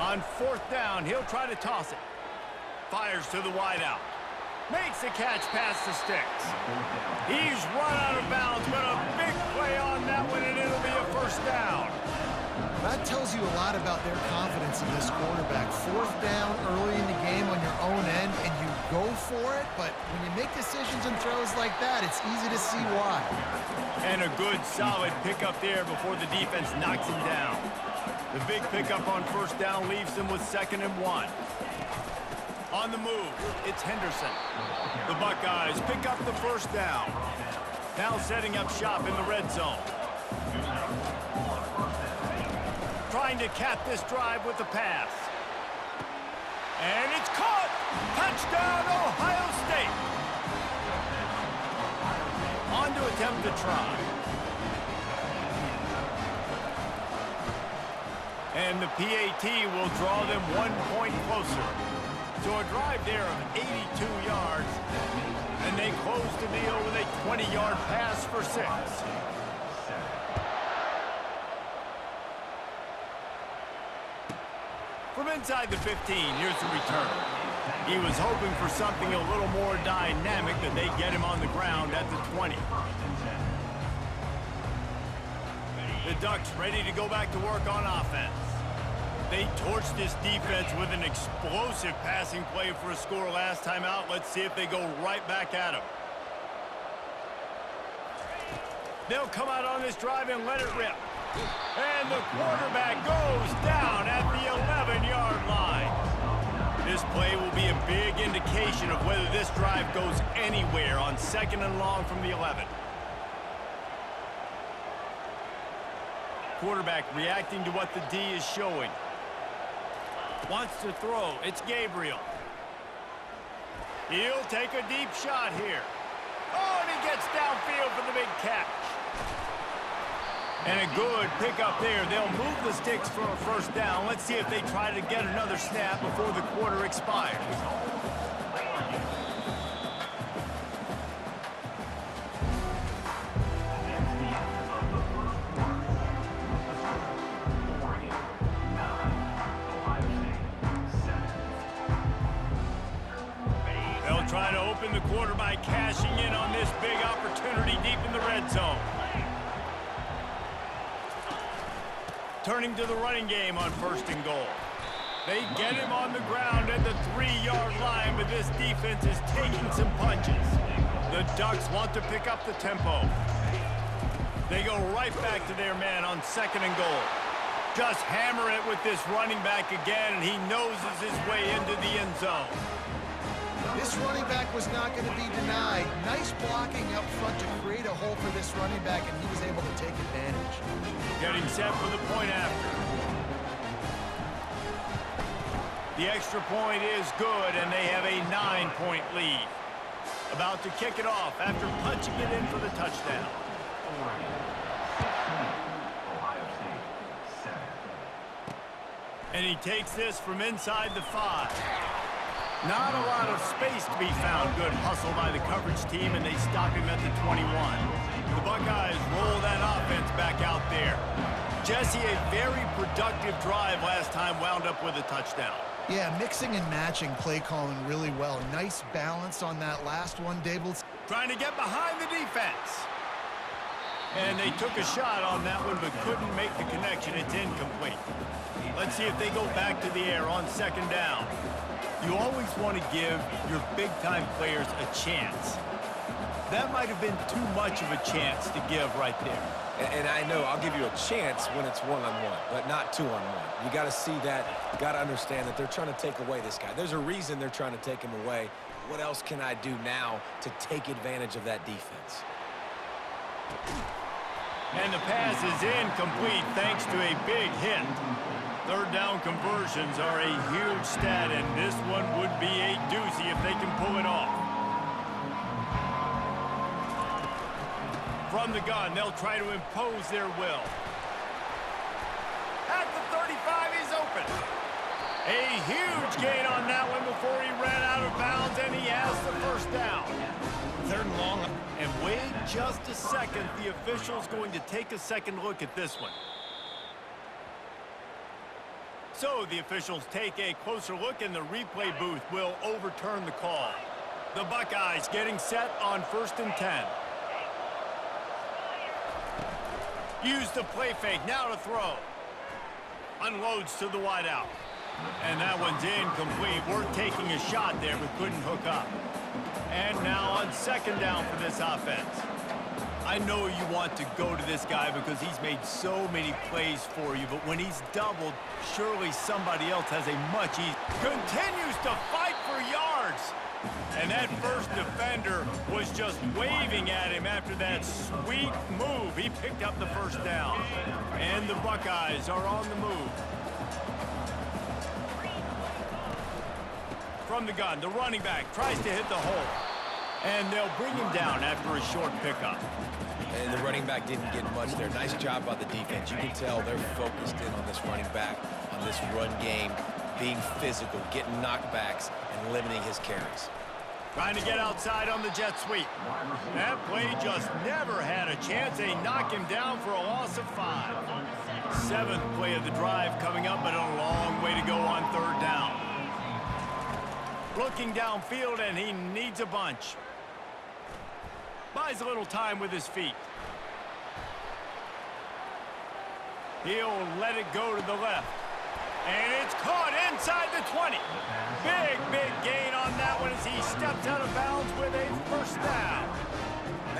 On fourth down, he'll try to toss it. Fires to the wideout. Makes the catch past the sticks. He's run out of bounds, but a big play on that one, and it'll be a first down. That tells you a lot about their confidence in this quarterback. Fourth down early in the game on your own end, and you go for it, but when you make decisions and throws like that, it's easy to see why. And a good, solid pickup there before the defense knocks him down. The big pickup on first down leaves them with 2nd and 1. On the move, it's Henderson. The Buckeyes pick up the first down. Now setting up shop in the red zone. Trying to cap this drive with the pass. And it's caught! Touchdown, Ohio State! On to attempt the try. And the PAT will draw them 1 point closer. So a drive there of 82 yards. And they close the deal with a 20-yard pass for 6. From inside the 15, here's the return. He was hoping for something a little more dynamic, but they get him on the ground at the 20. The Ducks ready to go back to work on offense. They torched this defense with an explosive passing play for a score last time out. Let's see if they go right back at him. They'll come out on this drive and let it rip. And the quarterback goes down at the 11-yard line. This play will be a big indication of whether this drive goes anywhere on 2nd and long from the 11. Quarterback reacting to what the D is showing. Wants to throw. It's Gabriel. He'll take a deep shot here. Oh, and he gets downfield for the big catch. And a good pickup there. They'll move the sticks for a first down. Let's see if they try to get another snap before the quarter expires. They'll try to open the quarter by cashing in on this big opportunity deep in the red zone. Turning to the running game on 1st and goal. They get him on the ground at the 3-yard line, but this defense is taking some punches. The Ducks want to pick up the tempo. They go right back to their man on 2nd and goal. Just hammer it with this running back again, and he noses his way into the end zone. This running back was not going to be denied. Nice blocking up front to create a hole for this running back, and he was able to take advantage. Getting set for the point after. The extra point is good, and they have a 9-point lead. About to kick it off after punching it in for the touchdown. And he takes this from inside the 5. Not a lot of space to be found. Good hustle by the coverage team, and they stop him at the 21. The Buckeyes roll that offense back out there. Jesse, a very productive drive last time, wound up with a touchdown. Yeah, mixing and matching play calling really well. Nice balance on that last one, Daboll. Trying to get behind the defense. And they took a shot on that one, but couldn't make the connection. It's incomplete. Let's see if they go back to the air on 2nd down. You always want to give your big-time players a chance. That might have been too much of a chance to give right there. And I know I'll give you a chance when it's one-on-one, but not two-on-one. You got to see that, got to understand that they're trying to take away this guy. There's a reason they're trying to take him away. What else can I do now to take advantage of that defense? And the pass is incomplete thanks to a big hit. 3rd down conversions are a huge stat, and this one would be a doozy if they can pull it off. From the gun, they'll try to impose their will. At the 35, he's open. A huge gain on that one before he ran out of bounds, and he has the first down. 3rd and long. And wait just a second. The official's going to take a second look at this one. So the officials take a closer look, and the replay booth will overturn the call. The Buckeyes getting set on 1st and 10. Use the play fake, now to throw. Unloads to the wideout. And that one's incomplete. Worth taking a shot there, but couldn't hook up. And now on 2nd down for this offense. I know you want to go to this guy because he's made so many plays for you, but when he's doubled, surely somebody else has a much easier. Continues to fight for yards. And that first defender was just waving at him after that sweet move. He picked up the 1st down. And the Buckeyes are on the move. From the gun, the running back tries to hit the hole. And they'll bring him down after a short pickup. And the running back didn't get much there. Nice job by the defense. You can tell they're focused in on this running back, on this run game, being physical, getting knockbacks, and limiting his carries. Trying to get outside on the jet sweep. That play just never had a chance. They knock him down for a loss of 5. 7th play of the drive coming up, but a long way to go on 3rd down. Looking downfield, and he needs a bunch. Buys a little time with his feet. He'll let it go to the left. And it's caught inside the 20. Big gain on that one as he steps out of bounds with a 1st down.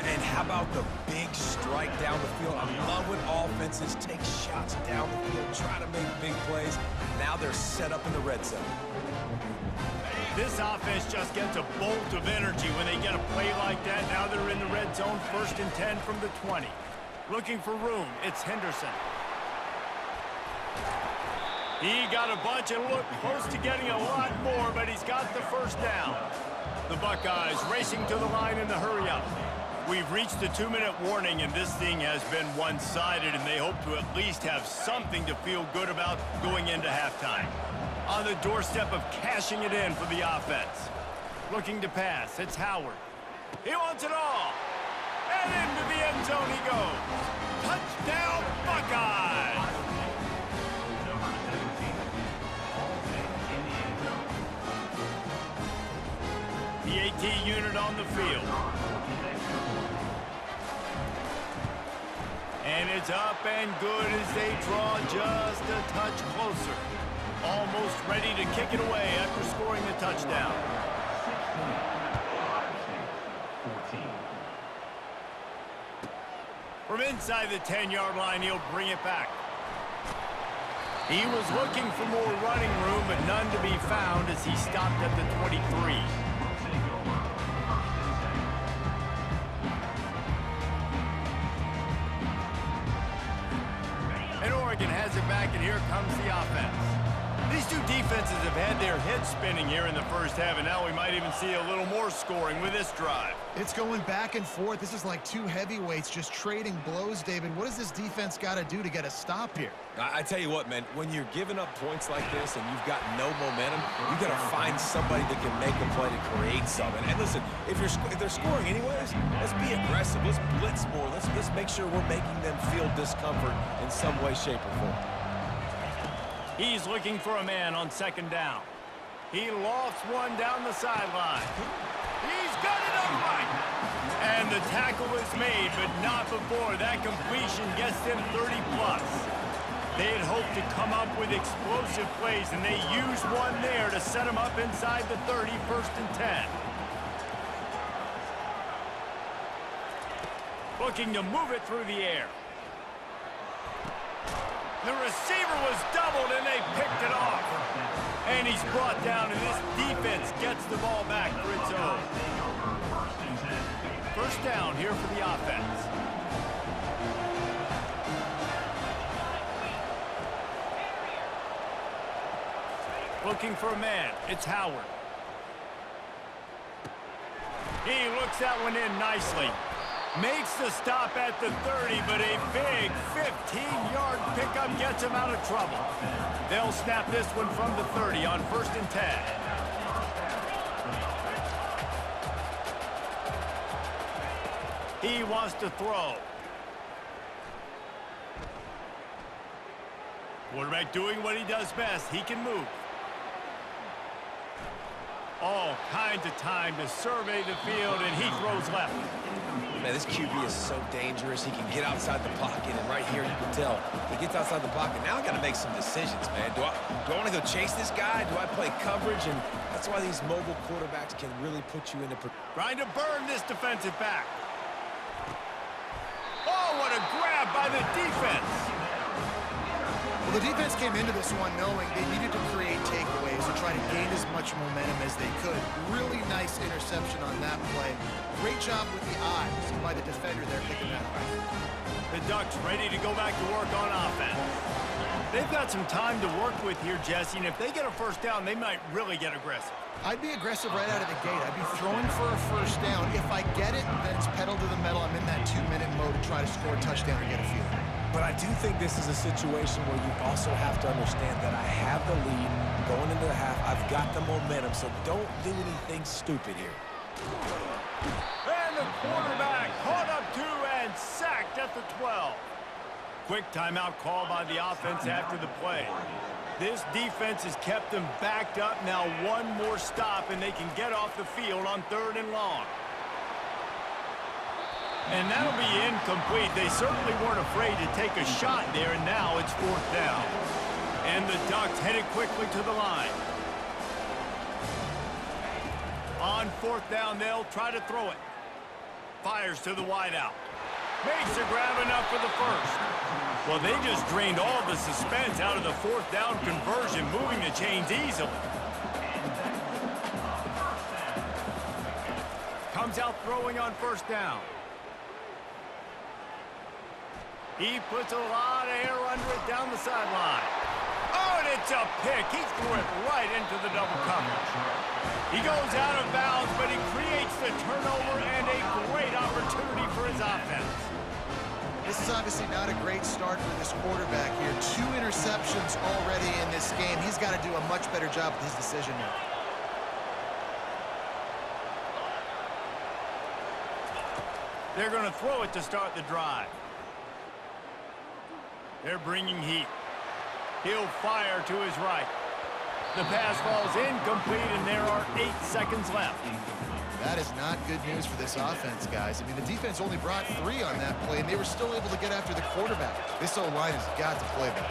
And how about the big strike down the field? I love when offenses take shots down the field, try to make big plays. Now they're set up in the red zone. This offense just gets a bolt of energy when they get a play like that. Now they're in the red zone, 1st and 10 from the 20. Looking for room, it's Henderson. He got a bunch and looked close to getting a lot more, but he's got the 1st down. The Buckeyes racing to the line in the hurry-up. We've reached the 2-minute warning, and this thing has been one-sided, and they hope to at least have something to feel good about going into halftime. On the doorstep of cashing it in for the offense. Looking to pass, it's Howard. He wants it all. And into the end zone he goes. Touchdown, Buckeyes! The AT unit on the field. And it's up and good as they draw just a touch closer. Almost ready to kick it away after scoring the touchdown. From inside the 10-yard line, he'll bring it back. He was looking for more running room, but none to be found as he stopped at the 23. And Oregon has it back, and here comes the offense. These two defenses have had their heads spinning here in the 1st half, and now we might even see a little more scoring with this drive. It's going back and forth. This is like two heavyweights just trading blows, David. What does this defense got to do to get a stop here? I tell you what, man, when you're giving up points like this and you've got no momentum, you got to find somebody that can make a play to create something. And listen, if they're scoring anyways, let's be aggressive. Let's blitz more. Let's make sure we're making them feel discomfort in some way, shape, or form. He's looking for a man on 2nd down. He lofts one down the sideline. He's got it upright. And the tackle is made, but not before that completion gets them 30+. They had hoped to come up with explosive plays, and they used one there to set them up inside the 30, 1st and 10. Looking to move it through the air. The receiver was doubled, and they picked it off. And he's brought down, and this defense gets the ball back for its own. 1st down here for the offense. Looking for a man. It's Howard. He looks that one in nicely. Makes the stop at the 30, but a big 15-yard pickup gets him out of trouble. They'll snap this one from the 30 on 1st and 10. He wants to throw. Quarterback doing what he does best. He can move. All kinds of time to survey the field, and he throws left. Man, this QB is so dangerous. He can get outside the pocket, and right here you can tell he gets outside the pocket. Now I got to make some decisions, man. Do I want to go chase this guy? Do I play coverage? And that's why these mobile quarterbacks can really put you into... Trying to burn this defensive back. Oh, what a grab by the defense. Well, the defense came into this one knowing they needed to create takeaways and try to gain as much momentum as they could. Really nice interception on that play. Great job with the eyes by the defender there picking that up. The Ducks ready to go back to work on offense. They've got some time to work with here, Jesse, and if they get a first down, they might really get aggressive. I'd be aggressive right out of the gate. I'd be throwing for a first down. If I get it, then it's pedal to the metal. I'm in that 2-minute mode to try to score a touchdown or get a field. But I do think this is a situation where you also have to understand that I have the lead going into the half. I've got the momentum, so don't do anything stupid here. And the quarterback caught up to and sacked at the 12. Quick timeout call by the offense after the play. This defense has kept them backed up. Now one more stop, and they can get off the field on 3rd and long. And that'll be incomplete. They certainly weren't afraid to take a shot there, and now it's 4th down. And the Ducks headed quickly to the line. On 4th down, they'll try to throw it. Fires to the wideout. Makes a grab enough for the first. Well, they just drained all the suspense out of the 4th down conversion, moving the chains easily. Comes out throwing on 1st down. He puts a lot of air under it down the sideline. Oh, and it's a pick. He threw it right into the double coverage. He goes out of bounds, but he creates the turnover and a great opportunity for his offense. This is obviously not a great start for this quarterback here. 2 interceptions already in this game. He's got to do a much better job with his decision making. They're going to throw it to start the drive. They're bringing heat. He'll fire to his right. The pass falls incomplete, and there are 8 seconds left. That is not good news for this offense, guys. I mean, the defense only brought 3 on that play, and they were still able to get after the quarterback. This O-line has got to play better.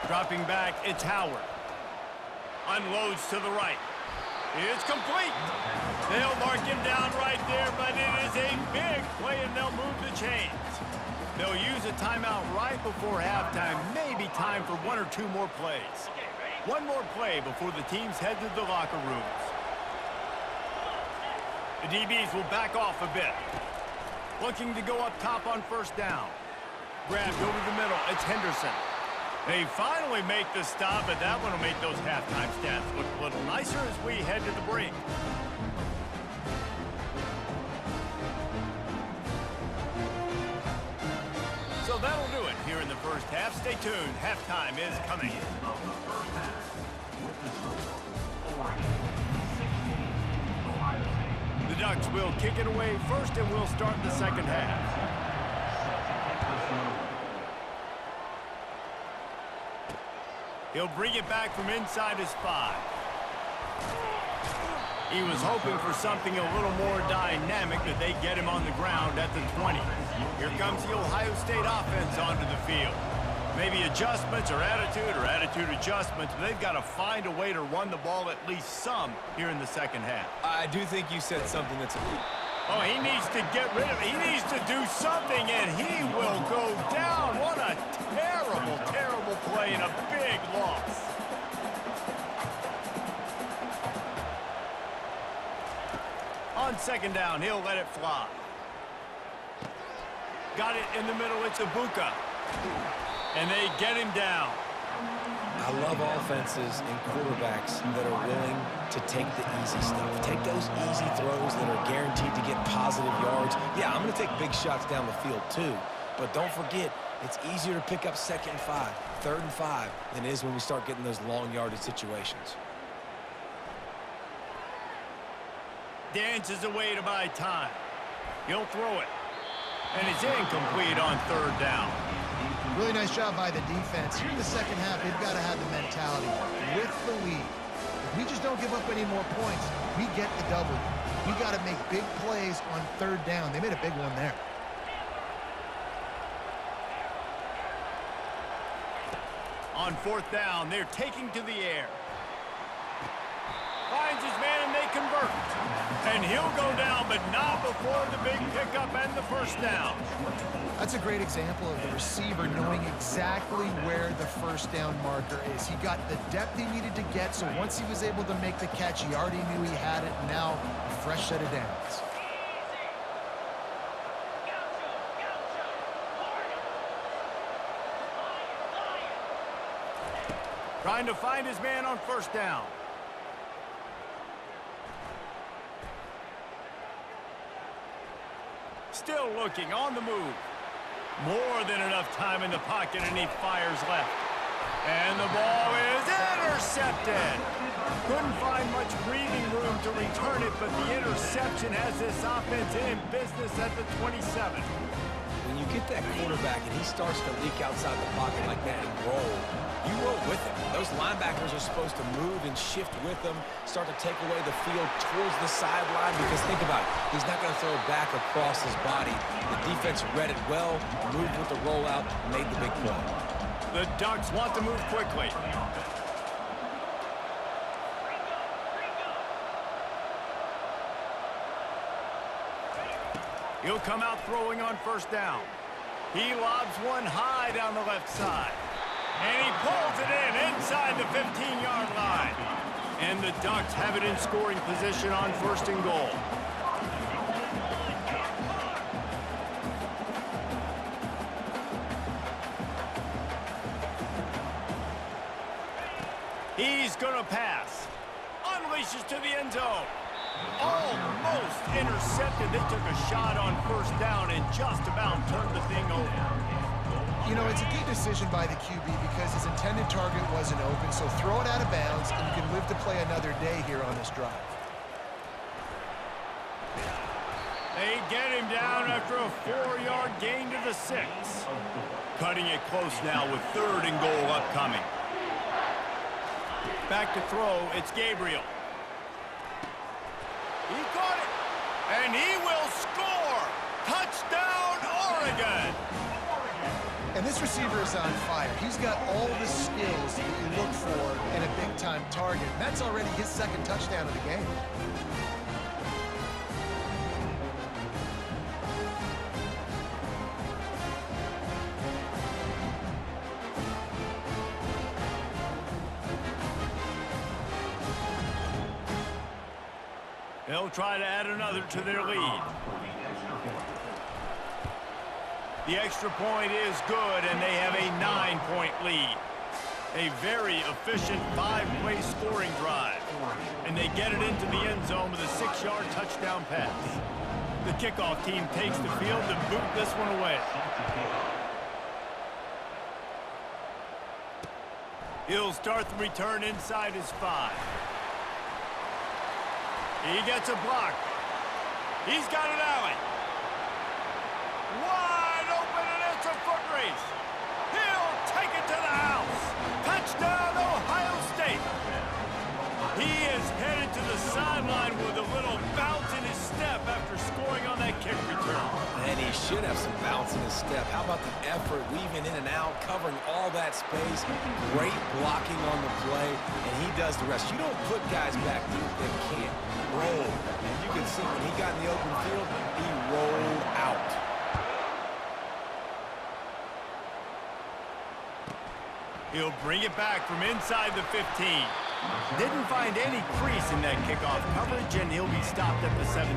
Dropping back, it's Howard. Unloads to the right. It's complete. They'll mark him down right there, but it is a big play, and they'll move the chains. They'll use a timeout right before halftime. Maybe time for 1 or 2 more plays. 1 more play before the teams head to the locker rooms. The DBs will back off a bit. Looking to go up top on 1st down. Grabbed over the middle. It's Henderson. They finally make the stop, but that one will make those halftime stats look a little nicer as we head to the break. So that'll do it here in the first half. Stay tuned. Halftime is coming. The Ducks will kick it away first, and we'll start the second half. He'll bring it back from inside his 5. He was hoping for something a little more dynamic, but they get him on the ground at the 20. Here comes the Ohio State offense onto the field. Maybe adjustments or attitude adjustments, but they've got to find a way to run the ball at least some here in the second half. I do think you said something that's... Oh, he needs to get rid of it. He needs to do something, and he will go down. What a terrible, terrible play and a big loss. On 2nd down, he'll let it fly. Got it in the middle. It's Ibuka. And they get him down. I love offenses and quarterbacks that are willing to take the easy stuff. Take those easy throws that are guaranteed to get positive yards. Yeah, I'm going to take big shots down the field too. But don't forget, it's easier to pick up 2nd and 5, 3rd and 5 than it is when we start getting those long yardage situations. Dances away to buy time. He'll throw it. And it's incomplete on third down. Really nice job by the defense. Here in the second half, they've got to have the mentality with the lead. If we just don't give up any more points, we get the W. We got to make big plays on third down. They made a big one there. On fourth down, they're taking to the air. Finds his man and they convert. And he'll go down, but not before the big pickup and the first down. That's a great example of the receiver knowing exactly where the first down marker is. He got the depth he needed to get, so once he was able to make the catch, he already knew he had it. Now, a fresh set of downs. Trying to find his man on first down. Still looking, on the move. More than enough time in the pocket, and he fires left. And the ball is intercepted. Couldn't find much breathing room to return it, but the interception has this offense in business at the 27. When you get that quarterback and he starts to leak outside the pocket like that and roll, you roll with him. Those linebackers are supposed to move and shift with him, start to take away the field towards the sideline, because think about it, he's not going to throw it back across his body. The defense read it well, moved with the rollout, made the big play. The Ducks want to move quickly. He'll come out throwing on first down. He lobs one high down the left side. And he pulls it in inside the 15-yard line. And the Ducks have it in scoring position on first and goal. He's going to pass. Unleashes to the end zone. Almost intercepted. They took a shot on first down and just about turned the thing over. You know, it's a good decision by the QB because his intended target wasn't open, so throw it out of bounds, and you can live to play another day here on this drive. They get him down after a 4-yard gain to the 6. Cutting it close now with third and goal upcoming. Back to throw, it's Gabriel. He caught it, and he will score! Touchdown, Oregon! And this receiver is on fire. He's got all the skills that you look for in a big-time target. And that's already his second touchdown of the game. They'll try to add another to their lead. The extra point is good, and they have a 9-point lead. A very efficient 5-play scoring drive. And they get it into the end zone with a 6-yard touchdown pass. The kickoff team takes the field to boot this one away. He'll start the return inside his 5. He gets a block. He's got an alley. Wide open, and it's a foot race. He'll take it to the house. Touchdown, Ohio State. He is headed to the sideline with a little bounce in his step after scoring on that kick return. And he should have some bounce in his step. How about the effort, weaving in and out, covering all that space, great blocking on the play, and he does the rest. You don't put guys back deep that can't roll. And you can see when he got in the open field, he rolled out. He'll bring it back from inside the 15. Didn't find any crease in that kickoff coverage, and he'll be stopped at the 17.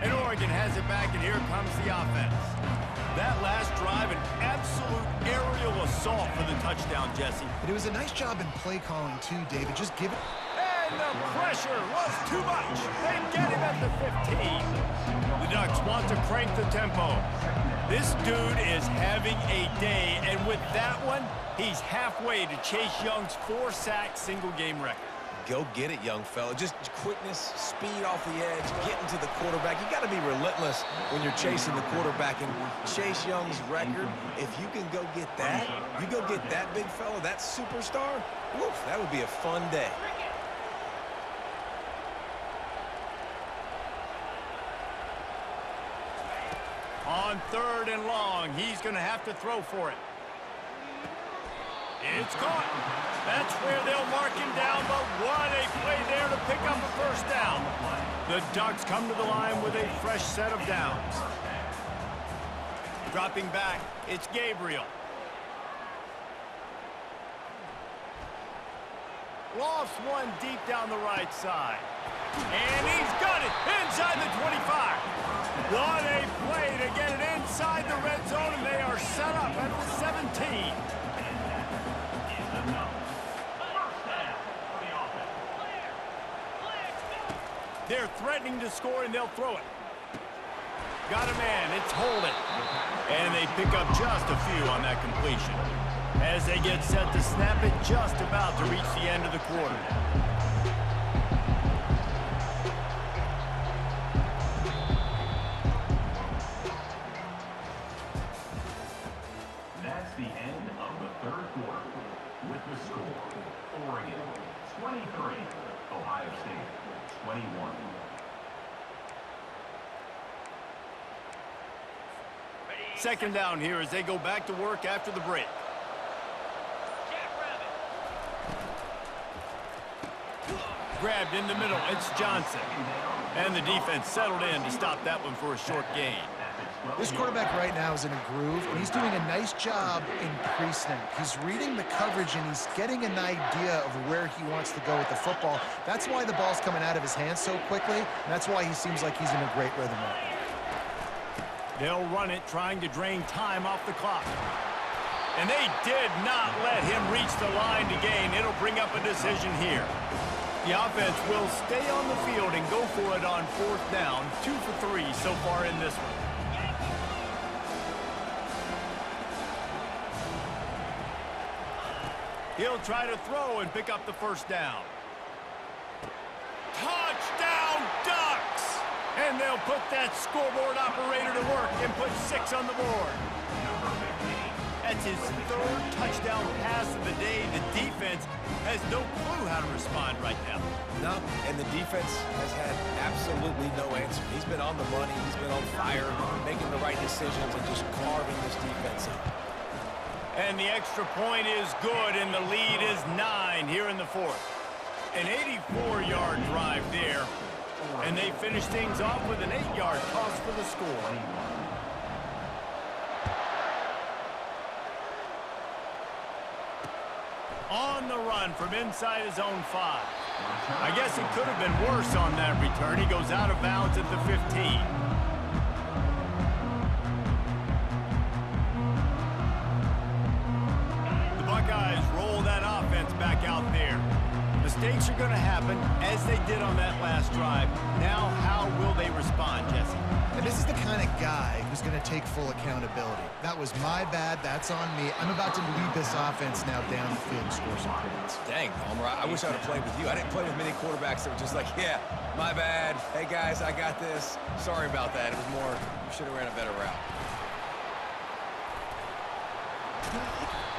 And Oregon has it back, and here comes the offense. That last drive, an absolute aerial assault for the touchdown, Jesse. But it was a nice job in play calling too, David. Just give it. And the pressure was too much. They get him at the 15. The Ducks want to crank the tempo. This dude is having a day, and with that one, he's halfway to Chase Young's 4-sack single-game record. Go get it, young fella. Just quickness, speed off the edge, getting to the quarterback. You got to be relentless when you're chasing the quarterback. And Chase Young's record, if you can go get that, you go get that big fella, that superstar, woof, that would be a fun day. On 3rd and long, he's going to have to throw for it. It's caught. That's where they'll mark him down, but what a play there to pick up a first down. The Ducks come to the line with a fresh set of downs. Dropping back, it's Gabriel. Lofts one deep down the right side. And he's got it inside the 25. What a play to get it inside the red zone, and they are set up at the 17. They're threatening to score, and they'll throw it. Got a man, it's Holden. And they pick up just a few on that completion. As they get set to snap it, just about to reach the end of the quarter. That's the end of the 3rd quarter. With the score, Oregon 23, Ohio State 21. Second down here as they go back to work after the break. Grabbed in the middle, it's Johnson. And the defense settled in to stop that one for a short gain. This quarterback right now is in a groove, and he's doing a nice job in pre-snap. He's reading the coverage, and he's getting an idea of where he wants to go with the football. That's why the ball's coming out of his hands so quickly, and that's why he seems like he's in a great rhythm right now. They'll run it, trying to drain time off the clock. And they did not let him reach the line to gain. It'll bring up a decision here. The offense will stay on the field and go for it on 4th down. 2 for 3 so far in this one. He'll try to throw and pick up the first down. Touchdown, Ducks! And they'll put that scoreboard operator to work and put 6 on the board. That's his 3rd touchdown pass of the day. The defense has no clue how to respond right now. No, and the defense has had absolutely no answer. He's been on the money. He's been on fire, making the right decisions and just carving this defense up. And the extra point is good, and the lead is 9 here in the 4th. An 84-yard drive there, and they finish things off with an 8-yard toss for the score. On the run from inside his own 5. I guess it could have been worse on that return. He goes out of bounds at the 15. Buckeyes roll that offense back out there. Mistakes are going to happen, as they did on that last drive. Now, how will they respond, Jesse? And this is the kind of guy who's going to take full accountability. That was my bad. That's on me. I'm about to lead this offense now down the field and score some points. Dang, Palmer, I wish I would have played with you. I didn't play with many quarterbacks that were just like, yeah, my bad. Hey, guys, I got this. Sorry about that. It was more, you should have ran a better route.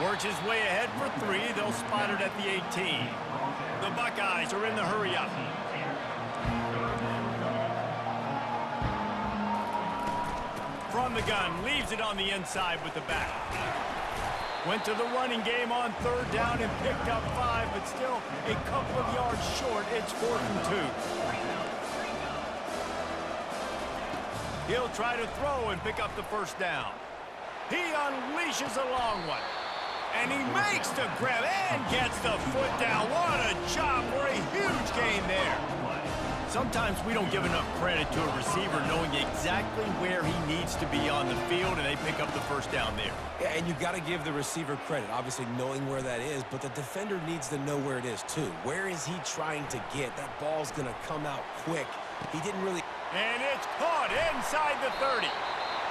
Works his way ahead for 3. They'll spot it at the 18. The Buckeyes are in the hurry-up. From the gun, leaves it on the inside with the back. Went to the running game on 3rd down and picked up 5, but still a couple of yards short. It's 4th and 2. He'll try to throw and pick up the first down. He unleashes a long one. And he makes the grab and gets the foot down. What a job for a huge gain there. Sometimes we don't give enough credit to a receiver knowing exactly where he needs to be on the field, and they pick up the first down there. Yeah, and you got to give the receiver credit, obviously knowing where that is, but the defender needs to know where it is too. Where is he trying to get? That ball's going to come out quick. He didn't really... And it's caught inside the 30.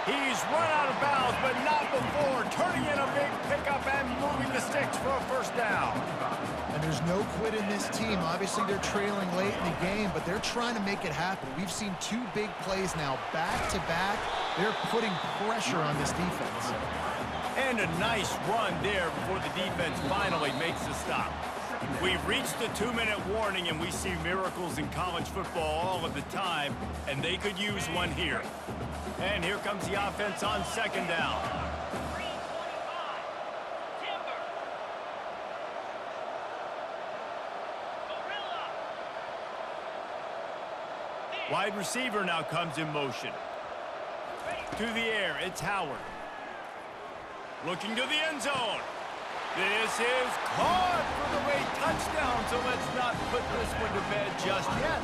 He's run out of bounds, but not before turning in a big pickup and moving the sticks for a first down. And there's no quit in this team. Obviously, they're trailing late in the game, but they're trying to make it happen. We've seen two big plays now back-to-back. They're putting pressure on this defense. And a nice run there before the defense finally makes the stop. We've reached the 2-minute warning, and we see miracles in college football all of the time, and they could use one here. And here comes the offense on second down. Wide receiver now comes in motion. To the air, it's Howard. Looking to the end zone. This is caught for the way touchdown, so let's not put this one to bed just yet.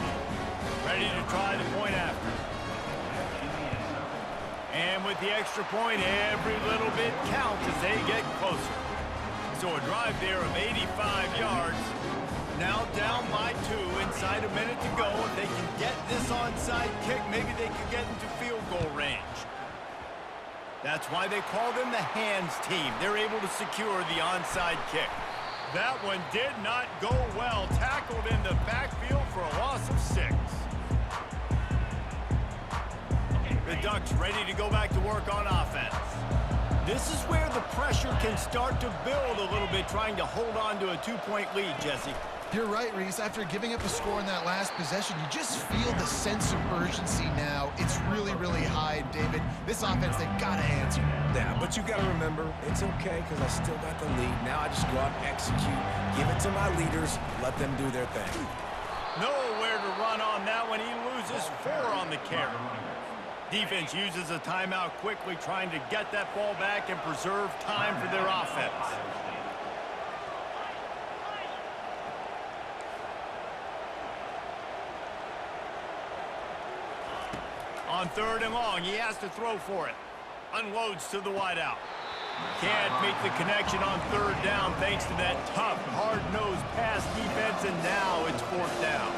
Ready to try the point after. And with the extra point, every little bit counts as they get closer. So a drive there of 85 yards. Now down by 2, inside a minute to go. If they can get this onside kick, maybe they could get into field goal range. That's why they call them the hands team. They're able to secure the onside kick. That one did not go well. Tackled in the backfield for a loss of 6. The Ducks ready to go back to work on offense. This is where the pressure can start to build a little bit, trying to hold on to a 2-point lead, Jesse. You're right, Reese. After giving up a score in that last possession, you just feel the sense of urgency now. It's really, really high, David. This offense, they've got to answer. Yeah, but you got to remember, it's okay because I still got the lead. Now I just go out and execute, give it to my leaders, let them do their thing. Nowhere to run on that one. He loses 4 on the carry. Defense uses a timeout quickly, trying to get that ball back and preserve time for their offense. On 3rd and long, he has to throw for it. Unloads to the wideout. Can't make the connection on 3rd down thanks to that tough, hard-nosed pass defense, and now it's 4th down.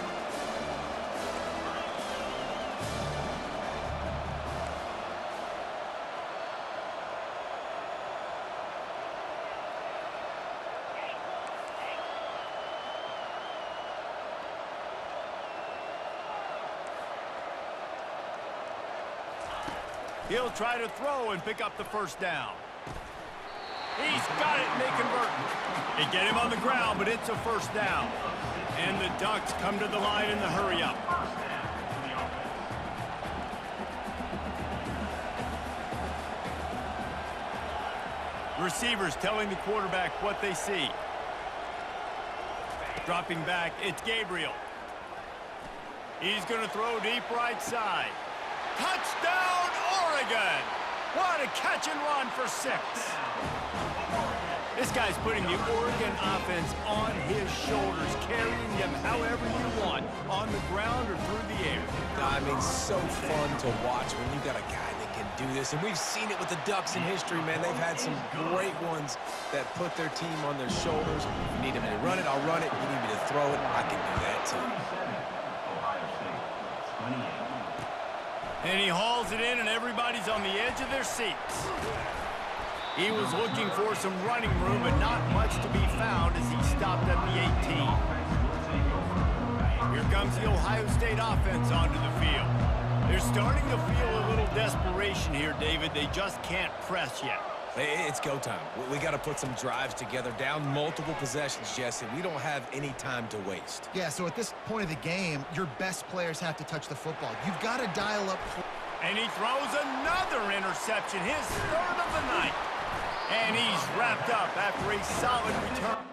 He'll try to throw and pick up the first down. He's got it, and they convert. They get him on the ground, but it's a first down. And the Ducks come to the line in the hurry-up. Receivers telling the quarterback what they see. Dropping back, it's Gabriel. He's going to throw deep right side. Touchdown, Oregon! What a catch and run for 6. This guy's putting the Oregon offense on his shoulders, carrying them however you want, on the ground or through the air. I mean, so fun to watch when you got a guy that can do this. And we've seen it with the Ducks in history, man. They've had some great ones that put their team on their shoulders. You need me to run it, I'll run it. You need me to throw it, I can do that too. And he hauls it in, and everybody's on the edge of their seats. He was looking for some running room, but not much to be found as he stopped at the 18. Here comes the Ohio State offense onto the field. They're starting to feel a little desperation here, David. They just can't press yet. It's go time. We got to put some drives together, down multiple possessions, Jesse. We don't have any time to waste. Yeah, so at this point of the game, your best players have to touch the football. You've got to dial up. And he throws another interception, his 3rd of the night. And he's wrapped up after a solid return.